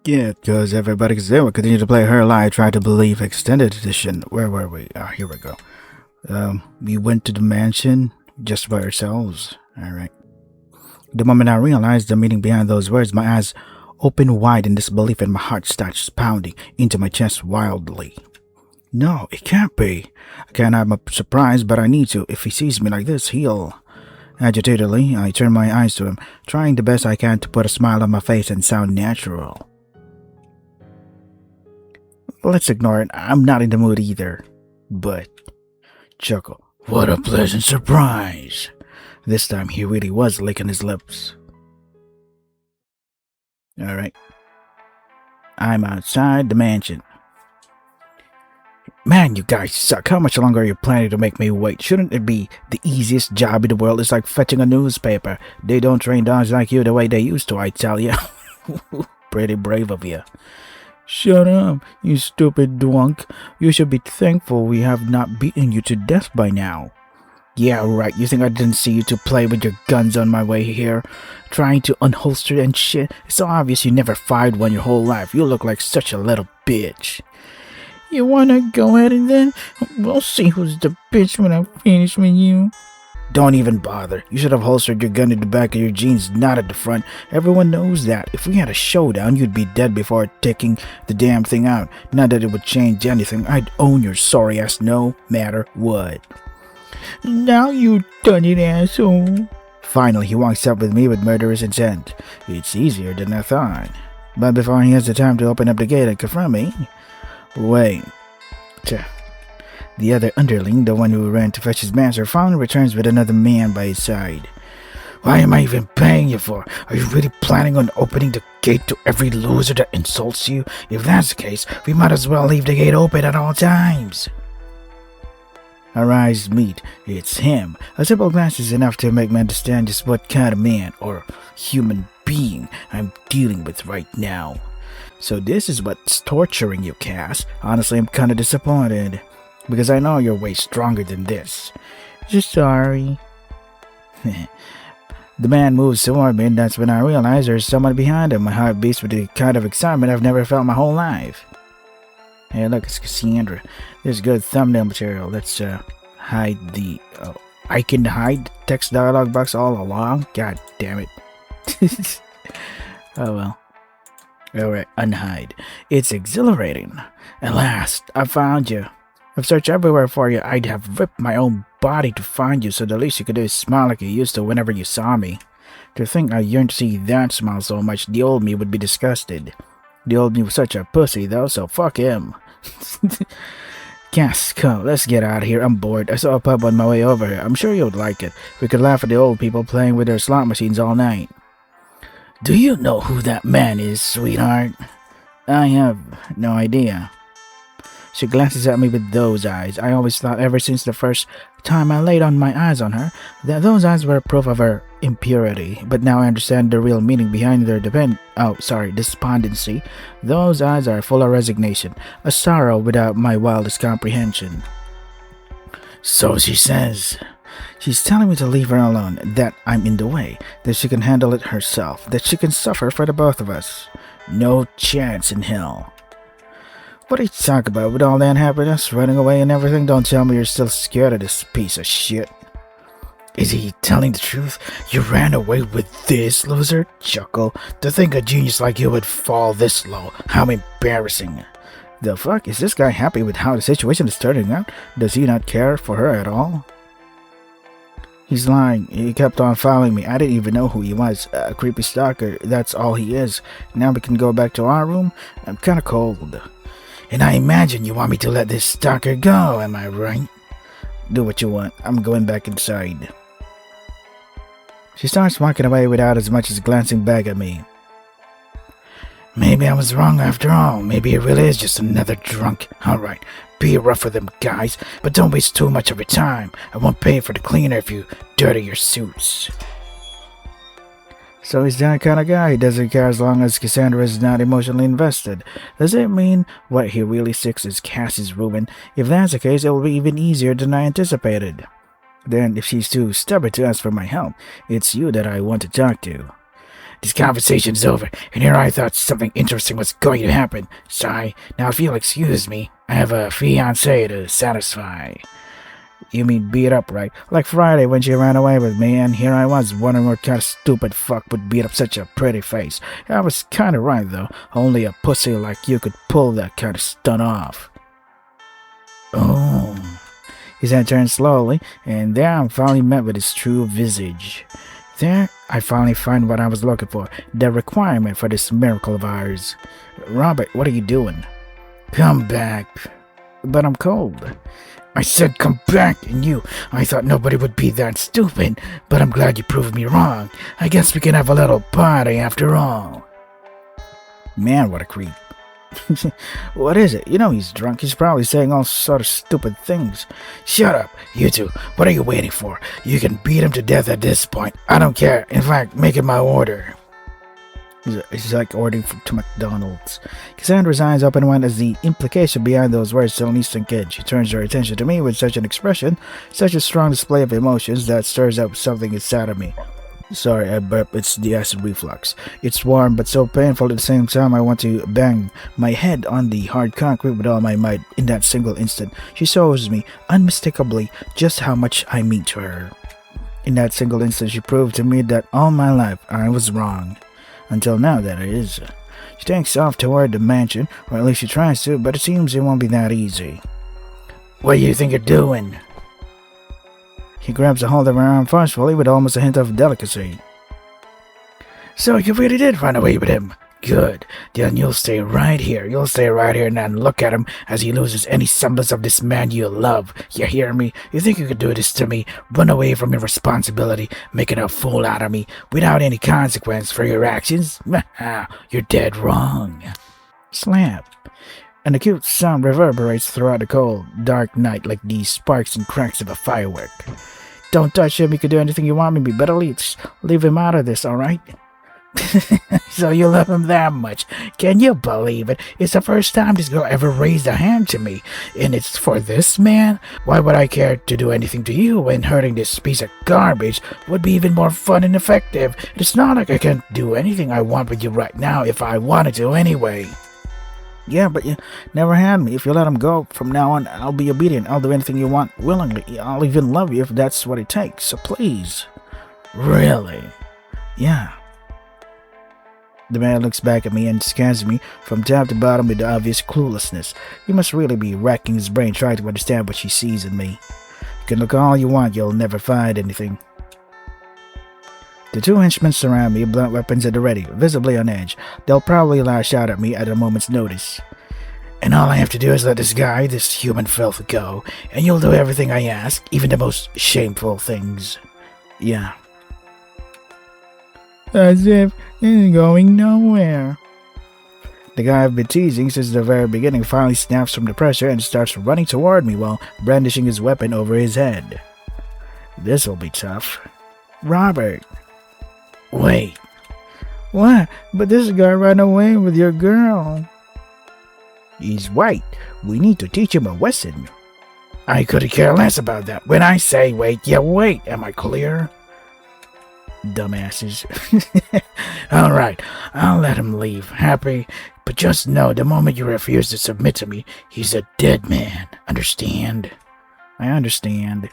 Yeah, because everybody's there. We continue to play Her Lie, Try to Believe Extended Edition. Where were we? Ah, here we go. We went to the mansion just by ourselves. Alright. The moment I realized the meaning behind those words, my eyes opened wide in disbelief and my heart starts pounding into my chest wildly. No, it can't be. I can't have my surprise, but I need to. If he sees me like this, he'll... Agitatedly, I turn my eyes to him, trying the best I can to put a smile on my face and sound natural. Let's ignore it. I'm not in the mood either. But... chuckle. What a pleasant surprise! This time he really was licking his lips. Alright. I'm outside the mansion. Man, you guys suck. How much longer are you planning to make me wait? Shouldn't it be the easiest job in the world? It's like fetching a newspaper. They don't train dogs like you the way they used to, I tell you. Pretty brave of you. Shut up, you stupid drunk. You should be thankful we have not beaten you to death by now. Yeah, right. You think I didn't see you to play with your guns on my way here? Trying to unholster and shit? It's so obvious you never fired one your whole life. You look like such a little bitch. You wanna go at it then? We'll see who's the bitch when I finish with you. Don't even bother. You should have holstered your gun in the back of your jeans, not at the front. Everyone knows that. If we had a showdown, you'd be dead before taking the damn thing out. Not that it would change anything. I'd own your sorry ass no matter what. Now you done it, asshole. Finally, he walks up with me with murderous intent. It's easier than I thought. But before he has the time to open up the gate and confront me... Wait. The other underling, the one who ran to fetch his master, finally returns with another man by his side. Why am I even paying you for? Are you really planning on opening the gate to every loser that insults you? If that's the case, we might as well leave the gate open at all times. Our eyes meet. It's him. A simple glance is enough to make me understand just what kind of man or human being I'm dealing with right now. So this is what's torturing you, Cass. Honestly, I'm kinda disappointed. Because I know you're way stronger than this. Just sorry. The man moves toward me and that's when I realize there's someone behind him. My heart beats with the kind of excitement I've never felt my whole life. Hey look, it's Cassandra. This is good thumbnail material. Let's hide the... I can hide the text dialogue box all along? God damn it. Oh well. Alright, unhide. It's exhilarating. At last, I found you. I've searched everywhere for you. I'd have ripped my own body to find you, so the least you could do is smile like you used to whenever you saw me. To think I yearned to see that smile so much, the old me would be disgusted. The old me was such a pussy though, so fuck him. Cass, come, let's get out of here. I'm bored. I saw a pub on my way over here. I'm sure you would like it. We could laugh at the old people playing with their slot machines all night. Do you know who that man is, sweetheart? I have no idea. She glances at me with those eyes. I always thought ever since the first time I laid on my eyes on her that those eyes were proof of her impurity. But now I understand the real meaning behind their despondency. Those eyes are full of resignation, a sorrow without my wildest comprehension. So she says. She's telling me to leave her alone, that I'm in the way, that she can handle it herself, that she can suffer for the both of us. No chance in hell. What are you talking about with all that happiness, running away and everything? Don't tell me you're still scared of this piece of shit. Is he telling the truth? You ran away with this loser? Chuckle. To think a genius like you would fall this low. How embarrassing. The fuck? Is this guy happy with how the situation is turning out? Does he not care for her at all? He's lying. He kept on following me. I didn't even know who he was. A creepy stalker. That's all he is. Now we can go back to our room. I'm kinda cold. And I imagine you want me to let this stalker go, am I right? Do what you want. I'm going back inside. She starts walking away without as much as glancing back at me. Maybe I was wrong after all. Maybe it really is just another drunk. Alright, be rough with them, guys, but don't waste too much of your time. I won't pay for the cleaner if you dirty your suits. So he's that kind of guy. He doesn't care as long as Cassandra is not emotionally invested. Does it mean what he really seeks is Cass's ruin? If that's the case, it will be even easier than I anticipated. Then, if she's too stubborn to ask for my help, it's you that I want to talk to. This conversation's over, and here I thought something interesting was going to happen. Sorry. Now, if you'll excuse me, I have a fiancée to satisfy. You mean beat up, right? Like Friday when she ran away with me, and here I was wondering what kind of stupid fuck would beat up such a pretty face. I was kinda right, though. Only a pussy like you could pull that kind of stunt off. Oh. His head turned slowly, and there I finally met with his true visage. There, I finally find what I was looking for, the requirement for this miracle of ours. Robert, what are you doing? Come back. But I'm cold. I said come back, and I thought nobody would be that stupid, but I'm glad you proved me wrong. I guess we can have a little party after all. Man, what a creep. What is it? You know he's drunk. He's probably saying all sort of stupid things. Shut up, you two. What are you waiting for? You can beat him to death at this point. I don't care. In fact, make it my order. It's like ordering to McDonald's. Cassandra's eyes open wide as the implication behind those words suddenly sink in. She turns her attention to me with such an expression, such a strong display of emotions that stirs up something inside of me. Sorry, I burp. It's the acid reflux. It's warm but so painful at the same time. I want to bang my head on the hard concrete with all my might. In that single instant, she shows me unmistakably just how much I mean to her. In that single instant, she proved to me that all my life I was wrong. Until now, that is. She takes off toward the mansion, or at least she tries to, but it seems it won't be that easy. What do you think you're doing? He grabs a hold of her arm forcefully with almost a hint of delicacy. So you really did run away with him? Good. Then you'll stay right here. You'll stay right here and then look at him as he loses any semblance of this man you love. You hear me? You think you could do this to me? Run away from your responsibility, making a fool out of me, without any consequence for your actions? You're dead wrong. Slap. And the cute sound reverberates throughout the cold, dark night like the sparks and cracks of a firework. Don't touch him. You can do anything you want me, but at least leave him out of this, alright? So you love him that much. Can you believe it? It's the first time this girl ever raised a hand to me, and it's for this man? Why would I care to do anything to you when hurting this piece of garbage would be even more fun and effective? It's not like I can't do anything I want with you right now if I wanted to anyway. Yeah, but you never had me. If you let him go, from now on, I'll be obedient. I'll do anything you want willingly. I'll even love you if that's what it takes. So please. Really? Yeah. The man looks back at me and scans me from top to bottom with obvious cluelessness. He must really be racking his brain trying to understand what she sees in me. You can look all you want, you'll never find anything. The two henchmen surround me, blunt weapons at the ready, visibly on edge. They'll probably lash out at me at a moment's notice. And all I have to do is let this guy, this human filth, go, and you'll do everything I ask, even the most shameful things. Yeah. As if it's going nowhere. The guy I've been teasing since the very beginning finally snaps from the pressure and starts running toward me while brandishing his weapon over his head. This'll be tough. Robert. Wait. What? But this guy ran away with your girl. He's white. We need to teach him a lesson. I couldn't care less about that. When I say wait, you wait. Am I clear? Dumbasses. Alright, I'll let him leave. Happy? But just know, the moment you refuse to submit to me, he's a dead man. Understand? I understand.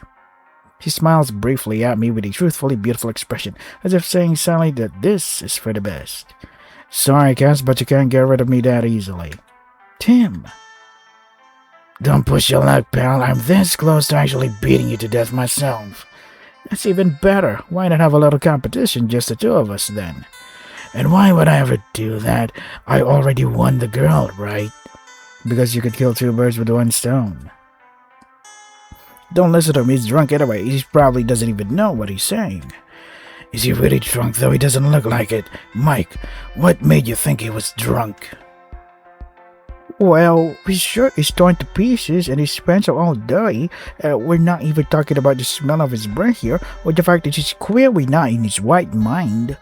He smiles briefly at me with a truthfully beautiful expression, as if saying sadly that this is for the best. Sorry, Cass, but you can't get rid of me that easily. Tim. Don't push your luck, pal. I'm this close to actually beating you to death myself. That's even better. Why not have a little competition, just the two of us, then? And why would I ever do that? I already won the girl, right? Because you could kill two birds with one stone. Don't listen to him, he's drunk anyway. He probably doesn't even know what he's saying. Is he really drunk, though? He doesn't look like it. Mike, what made you think he was drunk? Well, his shirt is torn to pieces and his pants are all dirty. We're not even talking about the smell of his breath here, or the fact that he's clearly not in his right mind.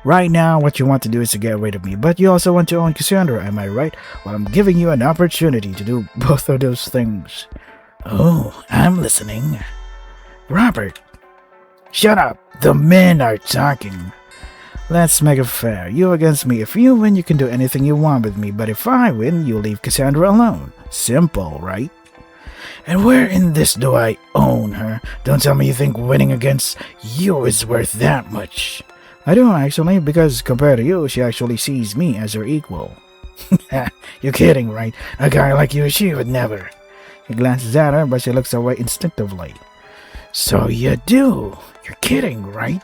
Right now, what you want to do is to get rid of me, but you also want to own Cassandra, am I right? Well, I'm giving you an opportunity to do both of those things. Oh, I'm listening. Robert. Shut up! The men are talking. Let's make it fair. You against me. If you win, you can do anything you want with me, but if I win, you leave Cassandra alone. Simple, right? And where in this do I own her? Don't tell me you think winning against you is worth that much. I do actually, because compared to you, she actually sees me as her equal. You're kidding, right? A guy like you, she would never. He glances at her, but she looks away instinctively. So you do. You're kidding, right?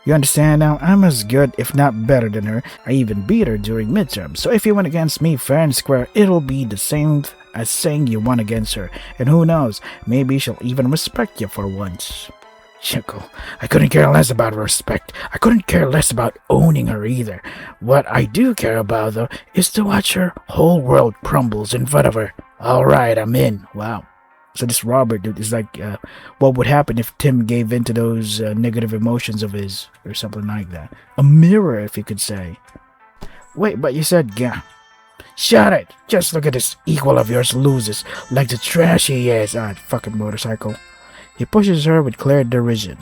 You understand now? I'm as good, if not better than her. I even beat her during midterms. So if you win against me fair and square, it'll be the same as saying you won against her. And who knows, maybe she'll even respect you for once. Chico, I couldn't care less about respect. I couldn't care less about owning her either. What I do care about, though, is to watch her whole world crumbles in front of her. Alright, I'm in. Wow. So this Robert dude is like, what would happen if Tim gave in to those negative emotions of his, or something like that. A mirror, if you could say. Wait, but you said, yeah. Shut it! Just look at this equal of yours loses, like the trash he is. Ah, fucking motorcycle. He pushes her with clear derision.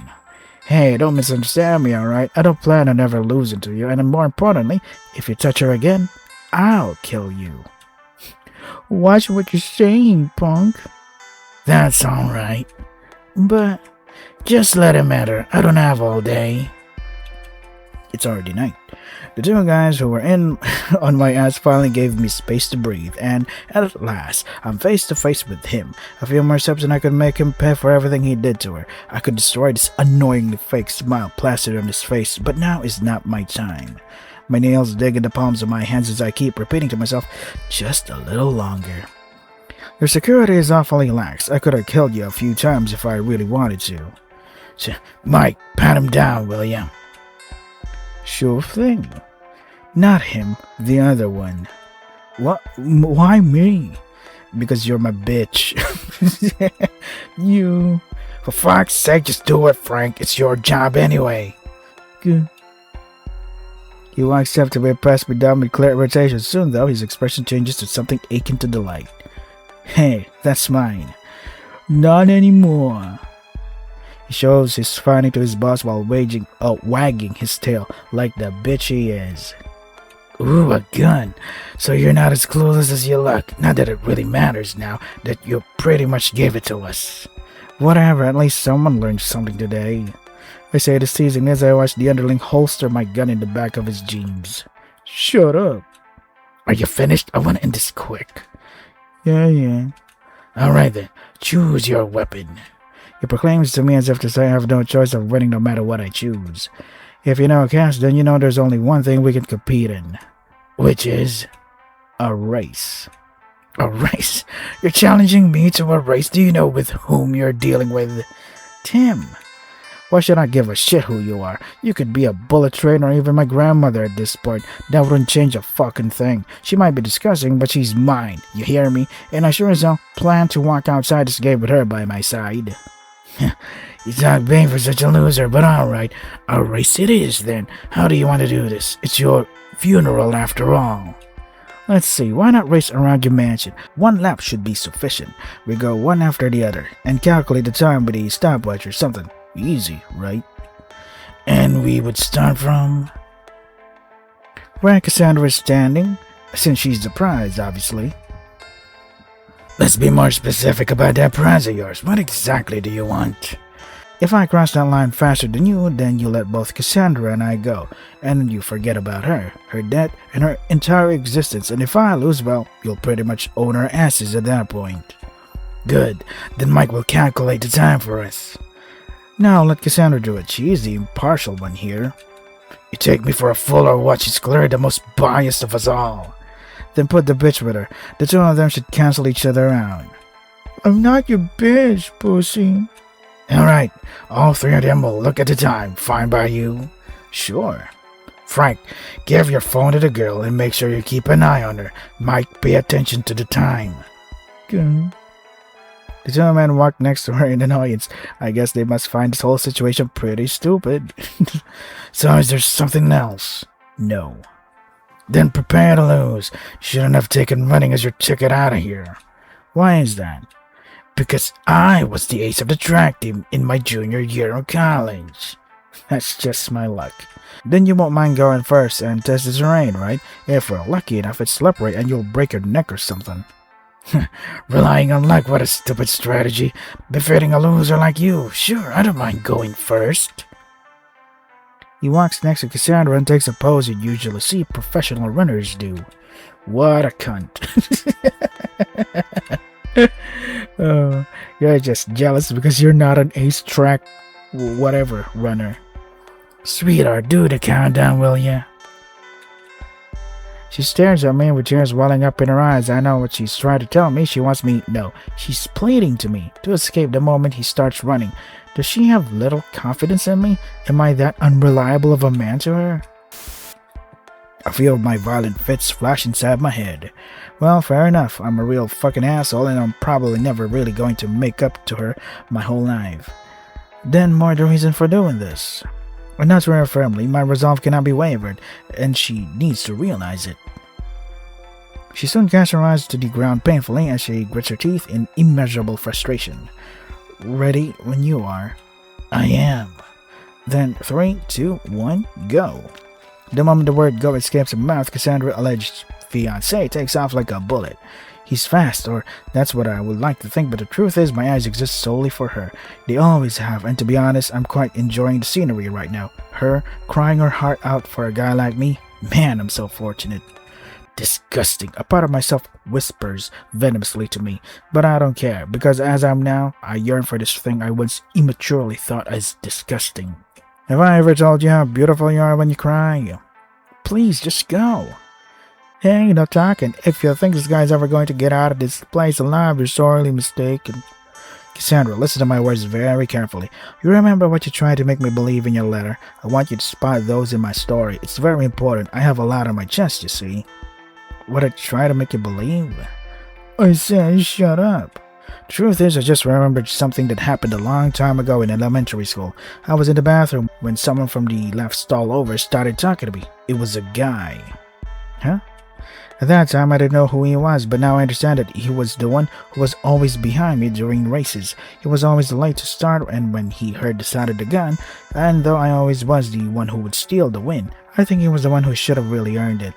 Hey, don't misunderstand me, alright? I don't plan on ever losing to you, and more importantly, if you touch her again, I'll kill you. Watch what you're saying, punk. That's alright. But just let it matter. I don't have all day. It's already night. The two guys who were in on my ass finally gave me space to breathe, and at last, I'm face to face with him. A few more steps and I could make him pay for everything he did to her. I could destroy this annoyingly fake smile plastered on his face, but now is not my time. My nails dig in the palms of my hands as I keep repeating to myself, just a little longer. Your security is awfully lax. I could have killed you a few times if I really wanted to. Mike, pat him down, will ya? Sure thing. Not him, the other one. What? Why me? Because you're my bitch. You. For fuck's sake, just do it, Frank. It's your job anyway. Good. He walks up to me and passes me down with clear irritation. Soon, though, his expression changes to something akin to delight. Hey, that's mine. Not anymore. He shows his finding to his boss while wagging his tail like the bitch he is. Ooh, a gun. So you're not as clueless as you look. Not that it really matters now that you pretty much gave it to us. Whatever, at least someone learned something today. I say this teasing as I watch the underling holster my gun in the back of his jeans. Shut up. Are you finished? I want to end this quick. Yeah. Alright then, choose your weapon. He proclaims to me as if to say I have no choice of winning no matter what I choose. If you know Cass, then you know there's only one thing we can compete in. Which is a race. A race? You're challenging me to a race? Do you know with whom you're dealing with? Tim. Why should I give a shit who you are? You could be a bullet train or even my grandmother at this point. That wouldn't change a fucking thing. She might be disgusting, but she's mine. You hear me? And I sure as hell plan to walk outside this gate with her by my side. You talk big for such a loser, but alright. A race it is then. How do you want to do this? It's your funeral after all. Let's see, why not race around your mansion? One lap should be sufficient. We go one after the other, and calculate the time with a stopwatch or something. Easy, right? And we would start from where Cassandra is standing, since she's the prize, obviously. Let's be more specific about that prize of yours. What exactly do you want? If I cross that line faster than you, then you let both Cassandra and I go, and you forget about her, her debt, and her entire existence, and if I lose, well, you'll pretty much own our asses at that point. Good, then Mike will calculate the time for us. Now let Cassandra do it. She is the impartial one here. You take me for a fool or what? She's clearly the most biased of us all. Then put the bitch with her. The two of them should cancel each other out. I'm not your bitch, pussy. Alright, all three of them will look at the time. Fine by you? Sure. Frank, give your phone to the girl and make sure you keep an eye on her. Mike, pay attention to the time. Good. The two men walked next to her in annoyance. I guess they must find this whole situation pretty stupid. So is there something else? No. Then prepare to lose. Shouldn't have taken running as your ticket out of here. Why is that? Because I was the ace of the track team in my junior year of college. That's just my luck. Then you won't mind going first and test the terrain, right? If we're lucky enough, it's slippery and you'll break your neck or something. Relying on luck, what a stupid strategy. Befitting a loser like you. Sure, I don't mind going first. He walks next to Cassandra and takes a pose you'd usually see professional runners do. What a cunt. Oh, you're just jealous because you're not an ace track whatever runner. Sweetheart, do the countdown, will ya? She stares at me with tears welling up in her eyes. I know what she's trying to tell me. She wants me. No, she's pleading to me to escape the moment he starts running. Does she have little confidence in me? Am I that unreliable of a man to her? I feel my violent fits flash inside my head. Well, fair enough. I'm a real fucking asshole and I'm probably never really going to make up to her my whole life. Then more the reason for doing this. I'm not to her firmly, my resolve cannot be wavered, and she needs to realize it. She soon casts her eyes to the ground painfully as she grits her teeth in immeasurable frustration. Ready when you are. I am. Then 3, 2, 1, go. The moment the word go escapes her mouth, Cassandra's alleged fiancé takes off like a bullet. He's fast, or that's what I would like to think, but the truth is my eyes exist solely for her. They always have, and to be honest, I'm quite enjoying the scenery right now. Her crying her heart out for a guy like me. Man, I'm so fortunate. Disgusting. A part of myself whispers venomously to me, but I don't care, because as I'm now, I yearn for this thing I once immaturely thought as disgusting. Have I ever told you how beautiful you are when you cry? Please, just go. Hey, no talking. If you think this guy's ever going to get out of this place alive, you're sorely mistaken. Cassandra, listen to my words very carefully. You remember what you tried to make me believe in your letter? I want you to spot those in my story. It's very important. I have a lot on my chest, you see. What I try to make you believe? I said, shut up. Truth is, I just remembered something that happened a long time ago in elementary school. I was in the bathroom when someone from the left stall over started talking to me. It was a guy. Huh? At that time, I didn't know who he was, but now I understand that he was the one who was always behind me during races. He was always late to start, and when he heard the sound of the gun, and though I always was the one who would steal the win, I think he was the one who should have really earned it.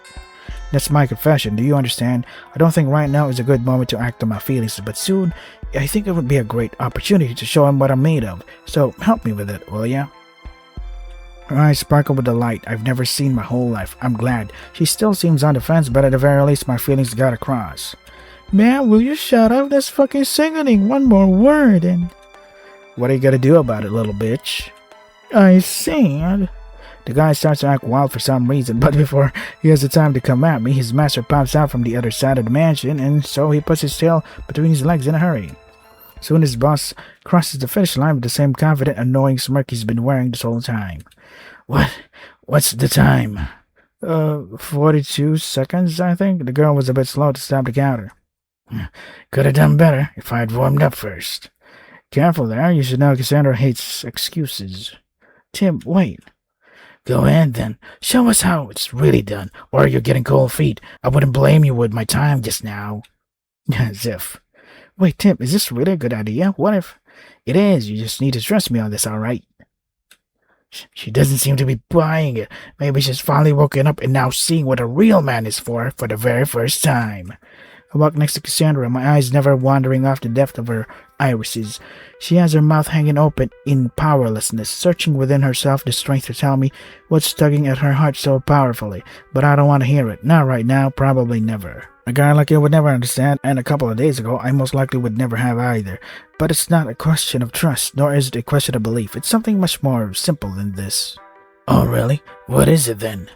That's my confession, do you understand? I don't think right now is a good moment to act on my feelings, but soon, I think it would be a great opportunity to show him what I'm made of. So, help me with it, will ya? Her eyes sparkle with delight I've never seen my whole life. I'm glad. She still seems on the fence, but at the very least my feelings got across. Man, will you shut up? That's fucking sickening. One more word and... What are you gonna do about it, little bitch? I said... The guy starts to act wild for some reason, but before he has the time to come at me, his master pops out from the other side of the mansion, and so he puts his tail between his legs in a hurry. Soon his boss crosses the finish line with the same confident, annoying smirk he's been wearing this whole time. What's the time? 42 seconds, I think. The girl was a bit slow to stop the counter. Could have done better if I'd warmed up first. Careful there, you should know Cassandra hates excuses. Tim, wait. Go ahead then. Show us how it's really done, or you're getting cold feet. I wouldn't blame you with my time just now. As if. Wait, Tim, is this really a good idea? What if... It is, you just need to trust me on this, alright? She doesn't seem to be buying it. Maybe she's finally woken up and now seeing what a real man is for the very first time. I walk next to Cassandra, my eyes never wandering off the depth of her irises. She has her mouth hanging open in powerlessness, searching within herself the strength to tell me what's tugging at her heart so powerfully. But I don't want to hear it. Not right now, probably never. A guy like you would never understand, and a couple of days ago, I most likely would never have either. But it's not a question of trust, nor is it a question of belief. It's something much more simple than this. Oh, really? What is it then?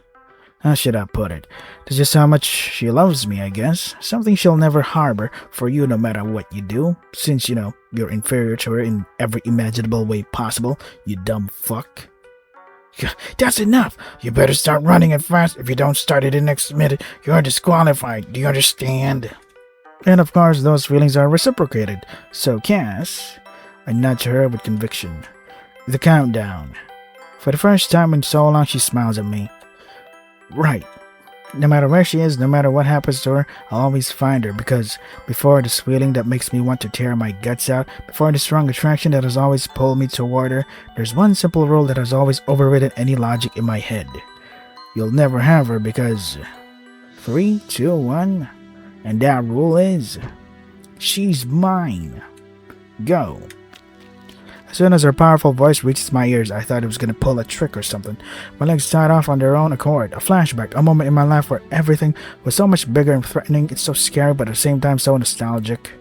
How should I put it? It's just how much she loves me, I guess. Something she'll never harbor for you no matter what you do. Since, you're inferior to her in every imaginable way possible, you dumb fuck. That's enough! You better start running it fast. If you don't start it in next minute, you're disqualified. Do you understand? And of course, those feelings are reciprocated. So, Cass, I nudge her with conviction. The countdown. For the first time in so long, she smiles at me. Right. No matter where she is, no matter what happens to her, I'll always find her because before this feeling that makes me want to tear my guts out, before the strong attraction that has always pulled me toward her, there's one simple rule that has always overridden any logic in my head. You'll never have her because 3, 2, 1, and that rule is she's mine. Go. As soon as her powerful voice reaches my ears, I thought it was going to pull a trick or something. My legs tied off on their own accord. A flashback, a moment in my life where everything was so much bigger and threatening. It's so scary, but at the same time so nostalgic.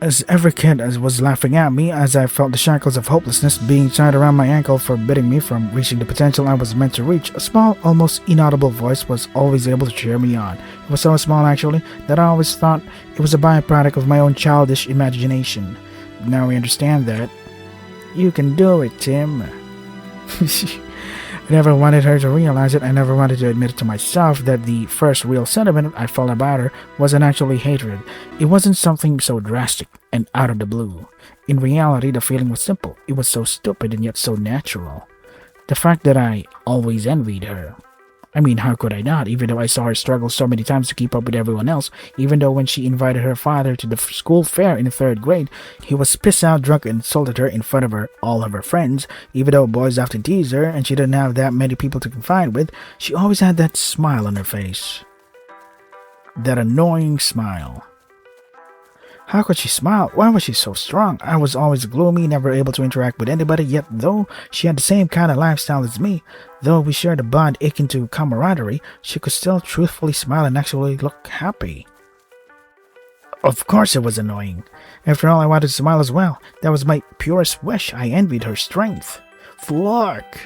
As every kid was laughing at me, as I felt the shackles of hopelessness being tied around my ankle, forbidding me from reaching the potential I was meant to reach, a small, almost inaudible voice was always able to cheer me on. It was so small, actually, that I always thought it was a byproduct of my own childish imagination. But now I understand that. You can do it, Tim. I never wanted her to realize it. I never wanted to admit it to myself that the first real sentiment I felt about her wasn't actually hatred. It wasn't something so drastic and out of the blue. In reality, the feeling was simple. It was so stupid and yet so natural. The fact that I always envied her. I mean, how could I not, even though I saw her struggle so many times to keep up with everyone else, even though when she invited her father to the school fair in the 3rd grade, he was pissed out drunk and insulted her in front of all of her friends, even though boys often teased her and she didn't have that many people to confide with, she always had that smile on her face. That annoying smile. How could she smile? Why was she so strong? I was always gloomy, never able to interact with anybody, yet though she had the same kind of lifestyle as me, though we shared a bond akin to camaraderie, she could still truthfully smile and actually look happy. Of course it was annoying. After all, I wanted to smile as well. That was my purest wish. I envied her strength. Fuck.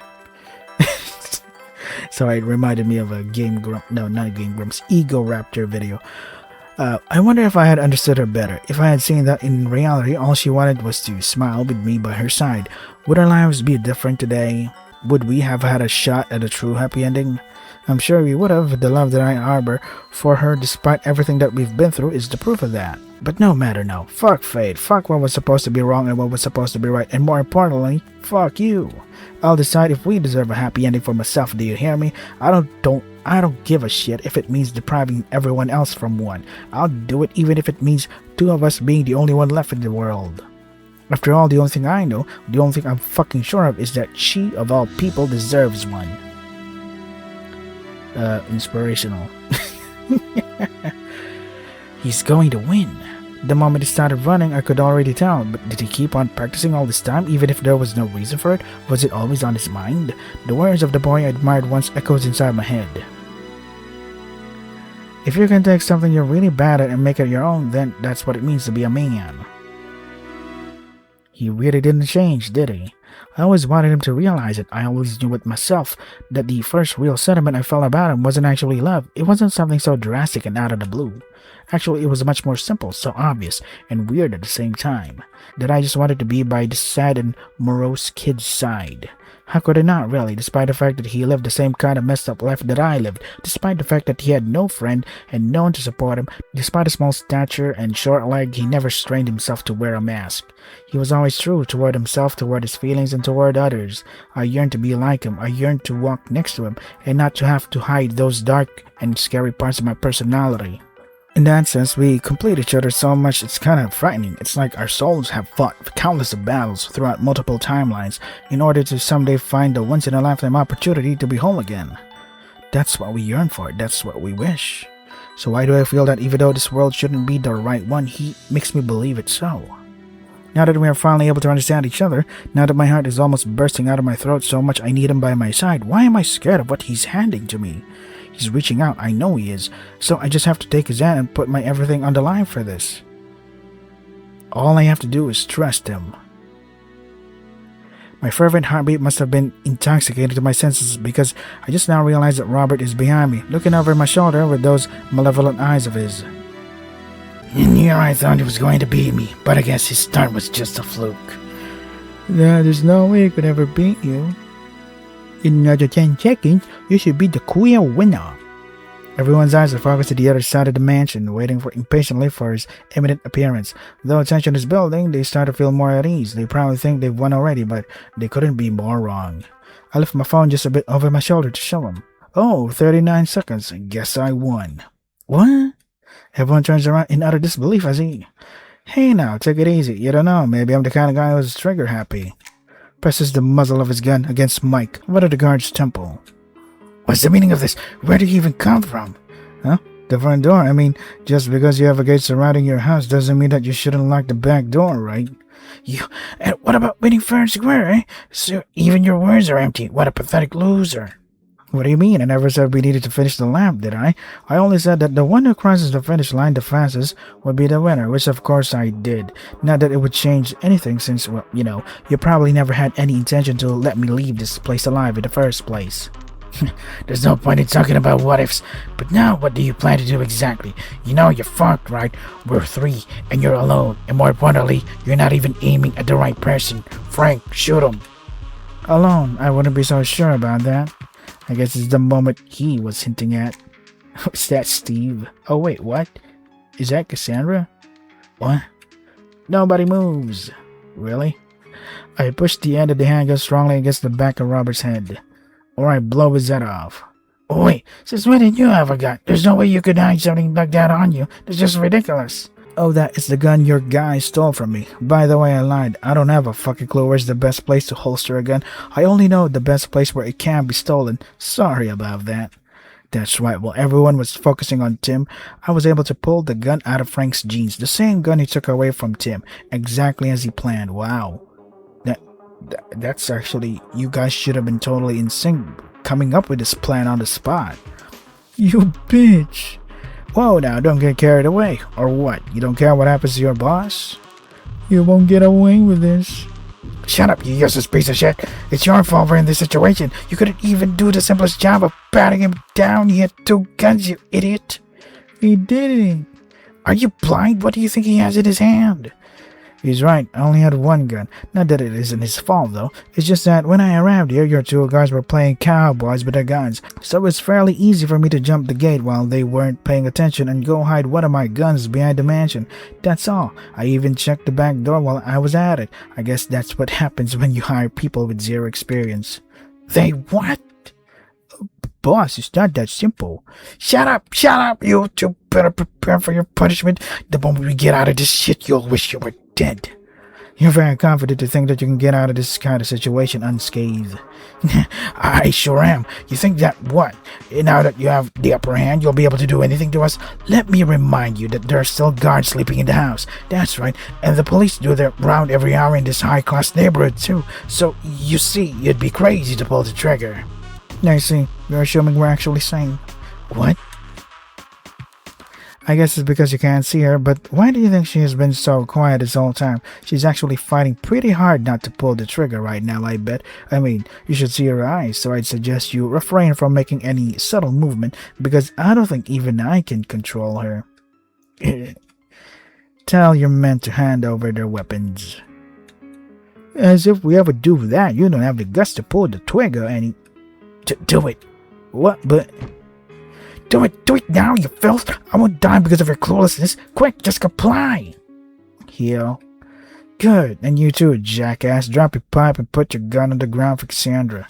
Sorry, it reminded me of a Ego Raptor video. I wonder if I had understood her better, if I had seen that in reality all she wanted was to smile with me by her side. Would our lives be different today? Would we have had a shot at a true happy ending? I'm sure we would have. The love that I harbor for her despite everything that we've been through is the proof of that. But no matter now. Fuck fate. Fuck what was supposed to be wrong and what was supposed to be right. And more importantly, fuck you. I'll decide if we deserve a happy ending for myself. Do you hear me? I don't give a shit if it means depriving everyone else from one. I'll do it even if it means 2 of us being the only one left in the world. After all, the only thing I know, the only thing I'm fucking sure of is that she, of all people, deserves one. Inspirational. He's going to win. The moment he started running, I could already tell, but did he keep on practicing all this time, even if there was no reason for it? Was it always on his mind? The words of the boy I admired once echoed inside my head. If you can take something you're really bad at and make it your own, then that's what it means to be a man. He really didn't change, did he? I always wanted him to realize it. I always knew it myself that the first real sentiment I felt about him wasn't actually love. It wasn't something so drastic and out of the blue. Actually, it was much more simple, so obvious, and weird at the same time. That I just wanted to be by the sad and morose kid's side. How could I not, really, despite the fact that he lived the same kind of messed up life that I lived, despite the fact that he had no friend and no one to support him, despite a small stature and short leg, he never strained himself to wear a mask. He was always true toward himself, toward his feelings, and toward others. I yearned to be like him. I yearned to walk next to him, and not to have to hide those dark and scary parts of my personality. In that sense, we complete each other so much it's kind of frightening. It's like our souls have fought countless battles throughout multiple timelines in order to someday find a once-in-a-lifetime opportunity to be whole again. That's what we yearn for. That's what we wish. So why do I feel that even though this world shouldn't be the right one, he makes me believe it so? Now that we are finally able to understand each other, now that my heart is almost bursting out of my throat so much I need him by my side, why am I scared of what he's handing to me? He's reaching out, I know he is, so I just have to take his hand and put my everything on the line for this. All I have to do is trust him. My fervent heartbeat must have been intoxicated to my senses because I just now realized that Robert is behind me, looking over my shoulder with those malevolent eyes of his. In here I thought he was going to beat me, but I guess his start was just a fluke. There's no way he could ever beat you. In another 10 seconds, you should be the clear winner. Everyone's eyes are focused to the other side of the mansion, waiting impatiently for his imminent appearance. Though tension is building, they start to feel more at ease. They probably think they've won already, but they couldn't be more wrong. I lift my phone just a bit over my shoulder to show him. Oh, 39 seconds. Guess I won. What? Everyone turns around in utter disbelief as he... Hey now, take it easy. You don't know, maybe I'm the kind of guy who's trigger happy. Presses the muzzle of his gun against Mike, right at the guard's temple. What's the meaning of this? Where did you even come from? Huh? The front door. I mean, just because you have a gate surrounding your house doesn't mean that you shouldn't lock the back door, right? And what about winning fair and square, eh? So even your words are empty. What a pathetic loser. What do you mean? I never said we needed to finish the lap, did I? I only said that the one who crosses the finish line the fastest would be the winner, which of course I did. Not that it would change anything since, well, you probably never had any intention to let me leave this place alive in the first place. There's no point in talking about what ifs, but now what do you plan to do exactly? You know you're fucked, right? We're 3, and you're alone, and more importantly, you're not even aiming at the right person. Frank, shoot him. Alone? I wouldn't be so sure about that. I guess it's the moment he was hinting at. Is that Steve? Oh wait, what? Is that Cassandra? What? Nobody moves. Really? I pushed the end of the handgun strongly against the back of Robert's head. Or I blow his head off. Oh wait, since when did you have a gun? There's no way you could hide something like that on you. It's just ridiculous. Oh, that is the gun your guy stole from me. By the way, I lied. I don't have a fucking clue where's the best place to holster a gun. I only know the best place where it can be stolen. Sorry about that. That's right, while everyone was focusing on Tim, I was able to pull the gun out of Frank's jeans. The same gun he took away from Tim. Exactly as he planned. Wow. That's actually... You guys should have been totally in sync coming up with this plan on the spot. You bitch. Whoa now, don't get carried away. Or what? You don't care what happens to your boss? You won't get away with this. Shut up, you useless piece of shit. It's your fault we're in this situation. You couldn't even do the simplest job of patting him down. He had 2 guns, you idiot. He didn't. Are you blind? What do you think he has in his hand? He's right, I only had 1 gun. Not that it isn't his fault though. It's just that when I arrived here, your 2 guys were playing cowboys with their guns. So it's fairly easy for me to jump the gate while they weren't paying attention and go hide one of my guns behind the mansion. That's all. I even checked the back door while I was at it. I guess that's what happens when you hire people with 0 experience. They what? Boss, it's not that simple. Shut up, you 2 better prepare for your punishment. The moment we get out of this shit, you'll wish you were dead. You're very confident to think that you can get out of this kind of situation unscathed. I sure am. You think that what? Now that you have the upper hand, you'll be able to do anything to us? Let me remind you that there are still guards sleeping in the house. That's right. And the police do their round every hour in this high-class neighborhood too. So, you see, you'd be crazy to pull the trigger. I see. You're assuming we're actually sane. What? I guess it's because you can't see her, but why do you think she has been so quiet this whole time? She's actually fighting pretty hard not to pull the trigger right now, I bet. I mean, you should see her eyes, so I'd suggest you refrain from making any subtle movement, because I don't think even I can control her. Tell your men to hand over their weapons. As if we ever do that, you don't have the guts to pull the trigger any... Do it. What? But... Do it now, you filth! I won't die because of your cluelessness. Quick, just comply! Heal. Good, and you too, jackass. Drop your pipe and put your gun on the ground for Cassandra.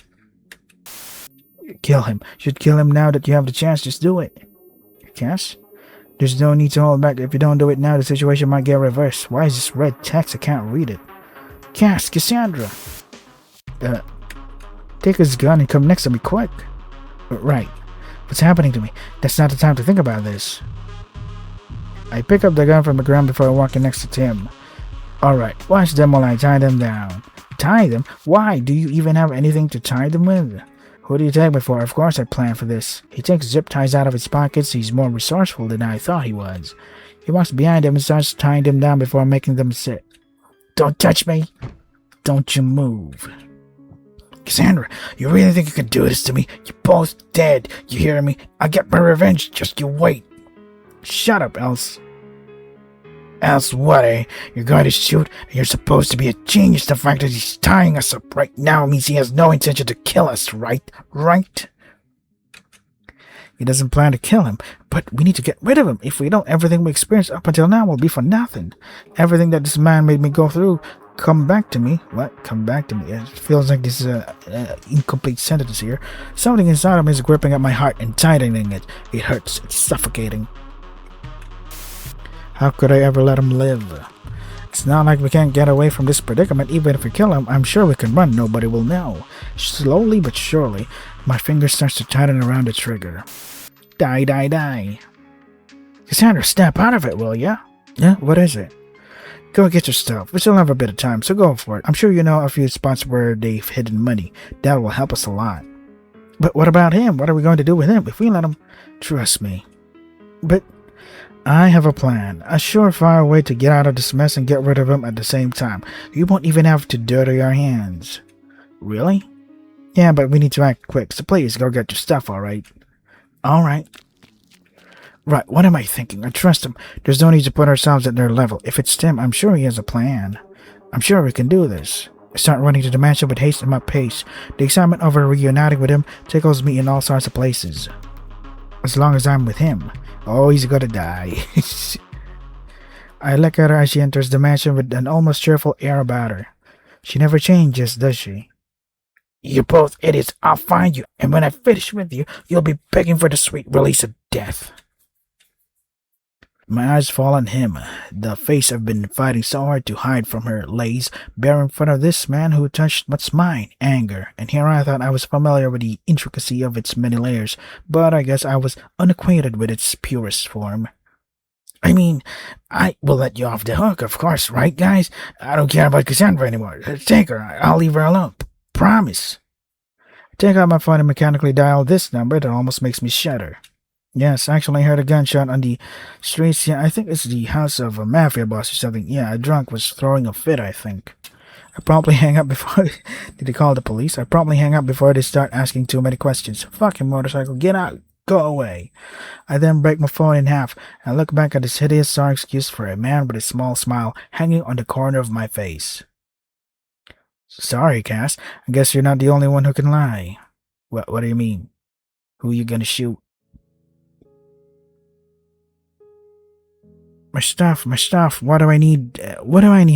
Kill him. Should kill him now that you have the chance. Just do it. Cass? There's no need to hold back. If you don't do it now, the situation might get reversed. Why is this red text? I can't read it. Cass, Cassandra! Take his gun and come next to me, quick. Right. What's happening to me? That's not the time to think about this. I pick up the gun from the ground before walking next to Tim. Alright, watch them while I tie them down. Tie them? Why? Do you even have anything to tie them with? Who do you take me for? Of course I planned for this. He takes zip ties out of his pockets. He's more resourceful than I thought he was. He walks behind them and starts tying them down before making them sit. Don't touch me! Don't you move. Cassandra, you really think you can do this to me? You're both dead. You hear me? I'll get my revenge. Just you wait. Shut up, else. Else what, eh? You're going to shoot, and you're supposed to be a genius. The fact that he's tying us up right now means he has no intention to kill us, right? Right? He doesn't plan to kill him, but we need to get rid of him. If we don't, everything we experienced up until now will be for nothing. Everything that this man made me go through, Come back to me? What? Come back to me? It feels like this is a incomplete sentence here. Something inside of me is gripping at my heart and tightening it. It hurts. It's suffocating. How could I ever let him live? It's not like we can't get away from this predicament. Even if we kill him, I'm sure we can run. Nobody will know. Slowly but surely, my finger starts to tighten around the trigger. Die, die, die. Cassandra, snap out of it, will ya? Yeah, what is it? Go get your stuff. We still have a bit of time, so go for it. I'm sure you know a few spots where they've hidden money. That will help us a lot. But what about him? What are we going to do with him if we let him? Trust me. But I have a plan. A surefire way to get out of this mess and get rid of him at the same time. You won't even have to dirty your hands. Really? Yeah, but we need to act quick, so please go get your stuff, alright? Alright. Right, what am I thinking? I trust him. There's no need to put ourselves at their level. If it's Tim, I'm sure he has a plan. I'm sure we can do this. I start running to the mansion with haste and my pace. The excitement over reuniting with him tickles me in all sorts of places. As long as I'm with him. Oh, he's gonna die. I look at her as she enters the mansion with an almost cheerful air about her. She never changes, does she? You both idiots, I'll find you, and when I finish with you, you'll be begging for the sweet release of death. My eyes fall on him. The face I've been fighting so hard to hide from her lays bare in front of this man who touched what's mine, anger. And here I thought I was familiar with the intricacy of its many layers, but I guess I was unacquainted with its purest form. I mean, I will let you off the hook, of course, right, guys? I don't care about Cassandra anymore. Take her. I'll leave her alone. Promise. I take out my phone and mechanically dial this number that almost makes me shudder. Yes, actually I heard a gunshot on the streets. Yeah, I think it's the house of a Mafia boss or something. Yeah, a drunk was throwing a fit, I think. I probably hang up before... Did he call the police? I probably hang up before they start asking too many questions. Fucking motorcycle, get out! Go away! I then break my phone in half and look back at this hideous sorry excuse for a man with a small smile hanging on the corner of my face. Sorry, Cass. I guess you're not the only one who can lie. What do you mean? Who you gonna shoot? My stuff. What do I need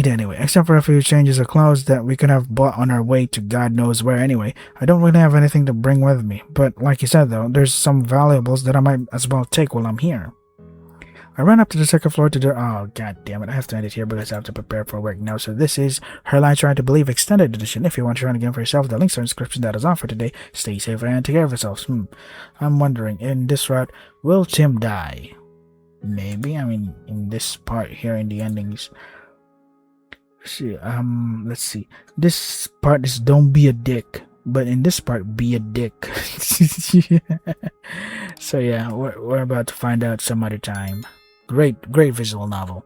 anyway? Except for a few changes of clothes that we could have bought on our way to God knows where anyway. I don't really have anything to bring with me. But like you said though, there's some valuables that I might as well take while I'm here. I ran up to the second floor to the... Oh, god damn it. I have to end it here because I have to prepare for work now. So this is Her Lie Trying to Believe Extended Edition. If you want to run again for yourself, the links are in the description. That is all for today. Stay safe and take care of yourselves. I'm wondering, in this route, will Tim die? Maybe. I mean, in this part here in the endings. Let's see. This part is don't be a dick. But in this part, be a dick. So yeah, we're about to find out some other time. Great visual novel.